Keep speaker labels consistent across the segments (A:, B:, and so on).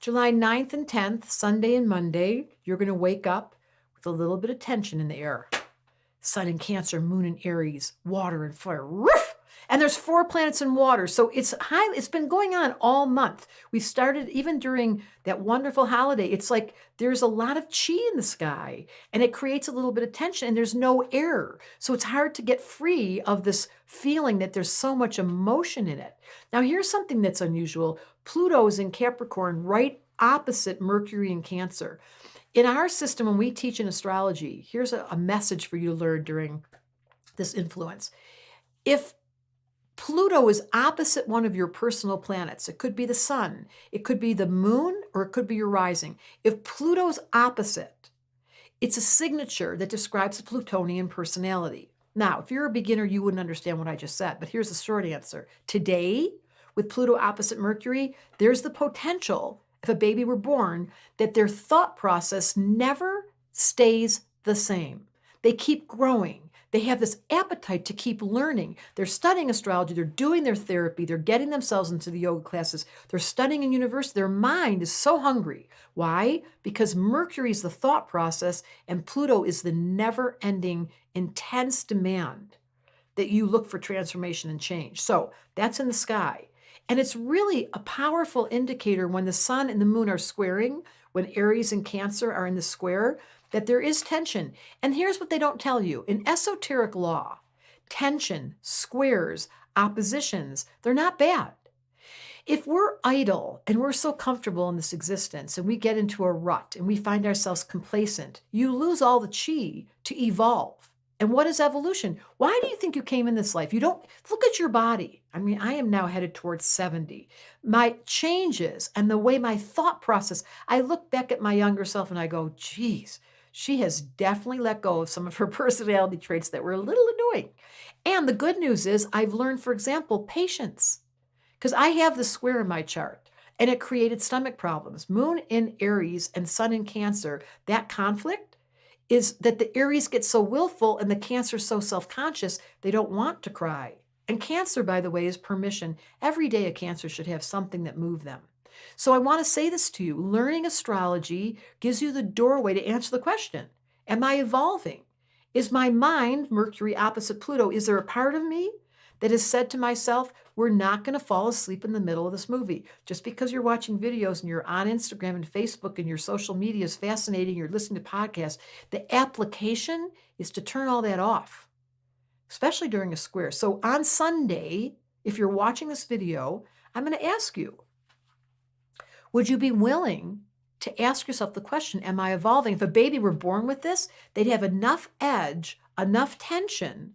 A: July 9th and 10th, Sunday and Monday, you're going to wake up with a little bit of tension in the air. Sun in Cancer, Moon in Aries, water and fire. Roof! And there's 4 planets in water. So it's been going on all month. We started even during that wonderful holiday. It's like there's a lot of chi in the sky and it creates a little bit of tension and there's no air. So it's hard to get free of this feeling that there's so much emotion in it. Now, here's something that's unusual. Pluto's in Capricorn, right opposite Mercury in Cancer. In our system, when we teach in astrology, here's a message for you to learn during this influence. If Pluto is opposite one of your personal planets, it could be the sun, it could be the moon, or it could be your rising. If Pluto's opposite, it's a signature that describes a Plutonian personality. Now, if you're a beginner, you wouldn't understand what I just said, but here's the short answer. Today, with Pluto opposite Mercury, there's the potential, if a baby were born, that their thought process never stays the same. They keep growing. They have this appetite to keep learning. They're studying astrology. They're doing their therapy. They're getting themselves into the yoga classes. They're studying in university. Their mind is so hungry. Why? Because Mercury is the thought process and Pluto is the never-ending, intense demand that you look for transformation and change. So that's in the sky. And it's really a powerful indicator when the sun and the moon are squaring, when Aries and Cancer are in the square, that there is tension. And here's what they don't tell you. In esoteric law, tension, squares, oppositions, they're not bad. If we're idle and we're so comfortable in this existence and we get into a rut and we find ourselves complacent, you lose all the chi to evolve. And what is evolution? Why do you think you came in this life? You don't look at your body. I mean, I am now headed towards 70. My changes and the way my thought process, I look back at my younger self and I go, geez, she has definitely let go of some of her personality traits that were a little annoying. And the good news is I've learned, for example, patience, because I have the square in my chart and it created stomach problems. Moon in Aries and Sun in Cancer, that conflict is that the Aries get so willful and the Cancer so self-conscious, they don't want to cry. And Cancer, by the way, is permission. Every day a Cancer should have something that moves them. So I want to say this to you. Learning astrology gives you the doorway to answer the question, am I evolving? Is my mind, Mercury opposite Pluto, is there a part of me that has said to myself, we're not going to fall asleep in the middle of this movie. Just because you're watching videos and you're on Instagram and Facebook and your social media is fascinating, you're listening to podcasts, the application is to turn all that off, especially during a square. So on Sunday, if you're watching this video, I'm going to ask you, would you be willing to ask yourself the question, am I evolving? If a baby were born with this, they'd have enough edge, enough tension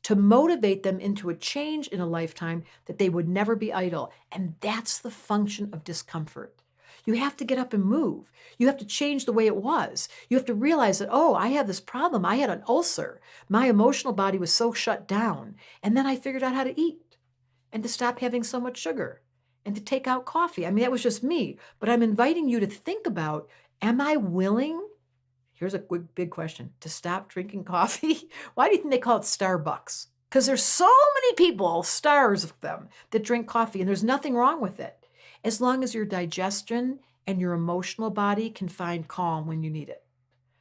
A: to motivate them into a change in a lifetime that they would never be idle. And that's the function of discomfort. You have to get up and move. You have to change the way it was. You have to realize that, oh, I have this problem. I had an ulcer. My emotional body was so shut down. And then I figured out how to eat and to stop having so much sugar and to take out coffee. I mean, that was just me. But I'm inviting you to think about, am I willing? Here's a big question. To stop drinking coffee? Why do you think they call it Starbucks? Because there's so many people, stars of them, that drink coffee, and there's nothing wrong with it, as long as your digestion and your emotional body can find calm when you need it.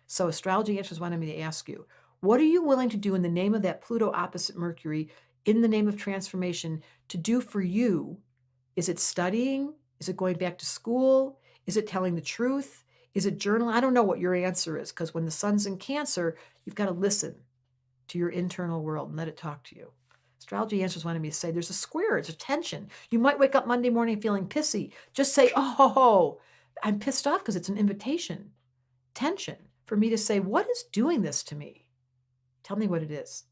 A: So Astrology Answers wanted me to ask you, what are you willing to do in the name of that Pluto opposite Mercury, in the name of transformation, to do for you? Is it studying? Is it going back to school? Is it telling the truth? Is it journaling? I don't know what your answer is, because when the sun's in Cancer, you've got to listen to your internal world and let it talk to you. Astrology Answers wanted me to say there's a square, it's a tension. You might wake up Monday morning feeling pissy. Just say, oh, I'm pissed off, because it's an invitation, tension, for me to say, what is doing this to me? Tell me what it is.